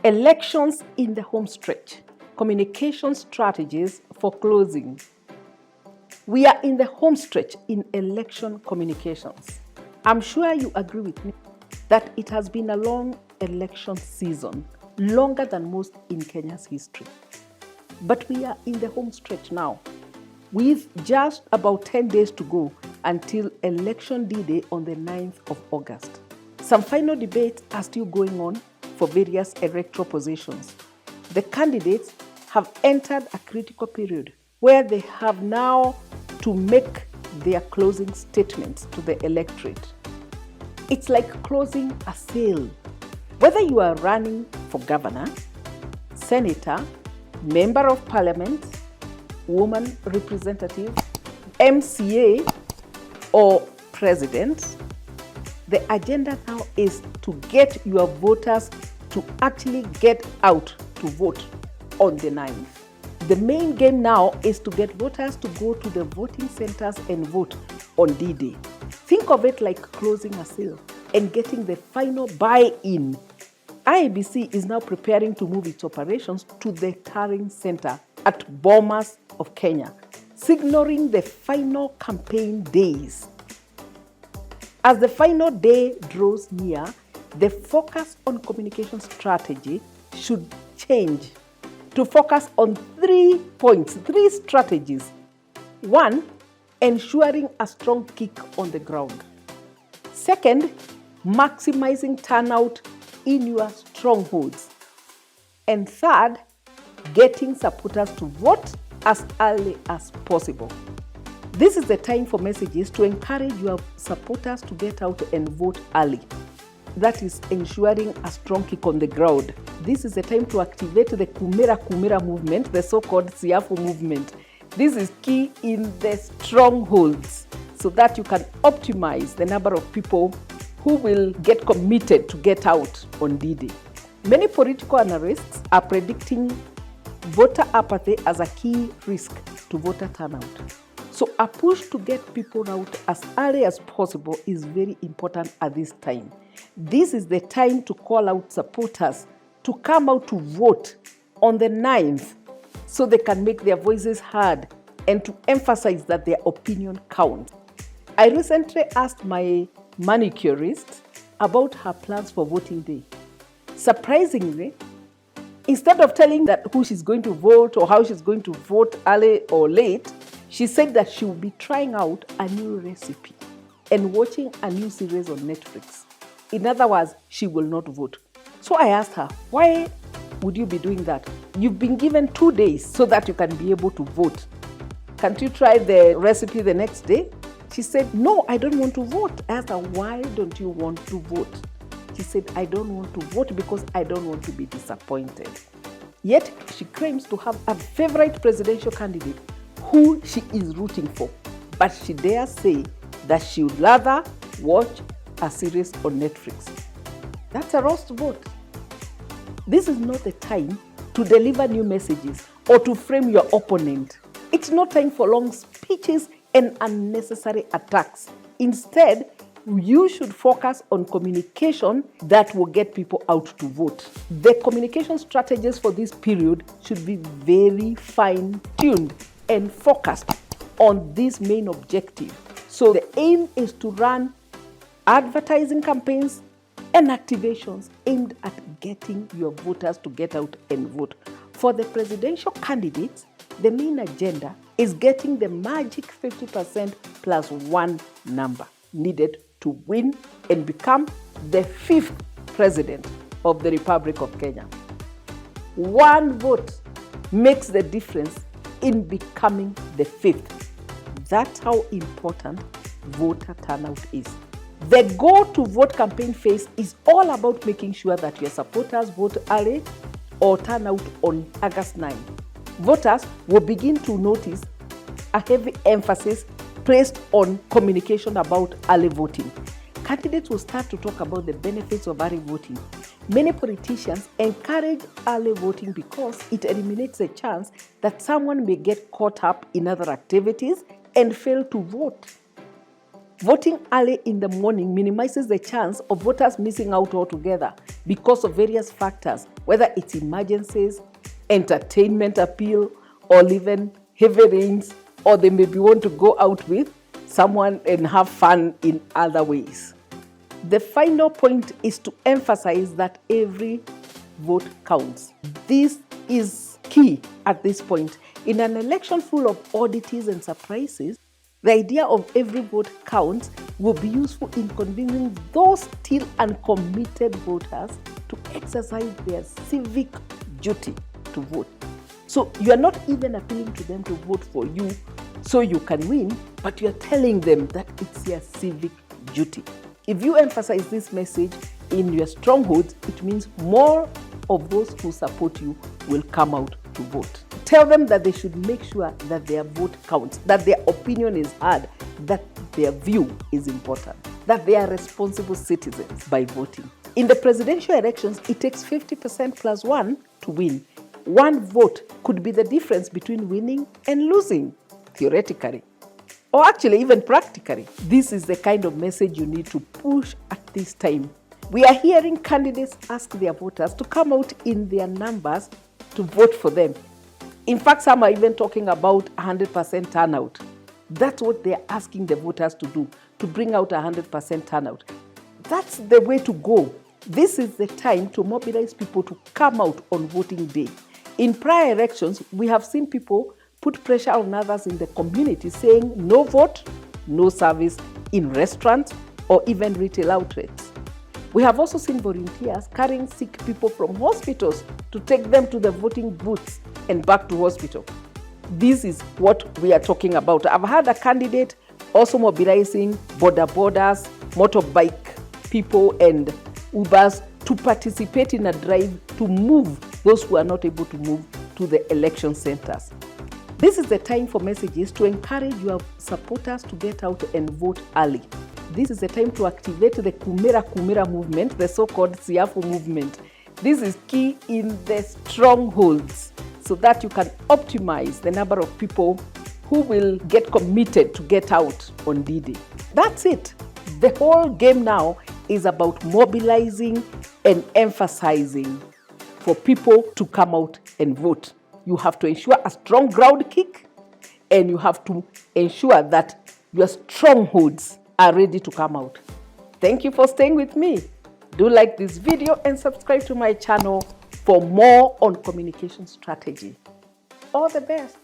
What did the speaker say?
Elections in the homestretch. Communication strategies for closing. We are in the homestretch in election communications. I'm sure you agree with me that it has been a long election season, longer than most in Kenya's history. But we are in the homestretch now, with just about 10 days to go until Election D-Day on the 9th of August. Some final debates are still going on for various electoral positions. The candidates have entered a critical period where they have now to make their closing statements to the electorate. It's like closing a sale. Whether you are running for governor, senator, member of parliament, woman representative, MCA, or president, the agenda now is to get your voters to actually get out to vote on the 9th. The main game now is to get voters to go to the voting centers and vote on D-Day. Think of it like closing a sale and getting the final buy-in. IEBC is now preparing to move its operations to the Tarring Center at Bomas of Kenya, signaling the final campaign days. As the final day draws near, the focus on communication strategy should change to focus on 3 points, 3 strategies. 1, ensuring a strong kick on the ground. 2nd, maximizing turnout in your strongholds. And 3rd, getting supporters to vote as early as possible. This is the time for messages to encourage your supporters to get out and vote early. That is ensuring a strong kick on the ground. This is the time to activate the Kumera movement, the so-called Siafu movement. This is key in the strongholds so that you can optimize the number of people who will get committed to get out on D-Day. Many political analysts are predicting voter apathy as a key risk to voter turnout. So a push to get people out as early as possible is very important at this time. This is the time to call out supporters to come out to vote on the 9th so they can make their voices heard and to emphasize that their opinion counts. I recently asked my manicurist about her plans for voting day. Surprisingly, instead of telling that who she's going to vote or how she's going to vote early or late, she said that she will be trying out a new recipe and watching a new series on Netflix. In other words, she will not vote. So I asked her, why would you be doing that? You've been given 2 days so that you can be able to vote. Can't you try the recipe the next day? She said, no, I don't want to vote. I asked her, why don't you want to vote? She said, I don't want to vote because I don't want to be disappointed. Yet she claims to have a favorite presidential candidate who she is rooting for, but she dares say that she would rather watch a series on Netflix. That's a roast vote. This is not the time to deliver new messages or to frame your opponent. It's not time for long speeches and unnecessary attacks. Instead, you should focus on communication that will get people out to vote. The communication strategies for this period should be very fine-tuned and focused on this main objective. So the aim is to run advertising campaigns and activations aimed at getting your voters to get out and vote. For the presidential candidates, the main agenda is getting the magic 50% plus 1 number needed to win and become the 5th president of the Republic of Kenya. 1 vote makes the difference in becoming the 5th. That's how important voter turnout is. The Go to Vote campaign phase is all about making sure that your supporters vote early or turn out on August 9. Voters will begin to notice a heavy emphasis placed on communication about early voting. Candidates will start to talk about the benefits of early voting. Many politicians encourage early voting because it eliminates the chance that someone may get caught up in other activities and fail to vote. Voting early in the morning minimizes the chance of voters missing out altogether because of various factors, whether it's emergencies, entertainment appeal, or even heavy rains, or they maybe want to go out with someone and have fun in other ways. The final point is to emphasize that every vote counts. This is key at this point. In an election full of oddities and surprises, the idea of every vote counts will be useful in convincing those still uncommitted voters to exercise their civic duty to vote. So you are not even appealing to them to vote for you so you can win, but you are telling them that it's their civic duty. If you emphasize this message in your strongholds, it means more of those who support you will come out to vote. Tell them that they should make sure that their vote counts, that their opinion is heard, that their view is important, that they are responsible citizens by voting. In the presidential elections, it takes 50% plus one to win. One vote could be the difference between winning and losing, theoretically, or actually even practically. This is the kind of message you need to push at this time. We are hearing candidates ask their voters to come out in their numbers to vote for them. In fact, some are even talking about 100% turnout. That's what they're asking the voters to do, to bring out 100% turnout. That's the way to go. This is the time to mobilize people to come out on voting day. In prior elections, we have seen people put pressure on others in the community saying no vote, no service in restaurants or even retail outlets. We have also seen volunteers carrying sick people from hospitals to take them to the voting booths and back to hospital. This is what we are talking about. I've had a candidate also mobilizing borders, motorbike people and Ubers to participate in a drive to move those who are not able to move to the election centers. This is the time for messages to encourage your supporters to get out and vote early. This is the time to activate the Kumera movement, the so-called Siafu movement. This is key in the strongholds so that you can optimize the number of people who will get committed to get out on D-Day. That's it. The whole game now is about mobilizing and emphasizing for people to come out and vote. You have to ensure a strong ground kick, and you have to ensure that your strongholds are ready to come out. Thank you for staying with me. Do like this video and subscribe to my channel for more on communication strategy. All the best.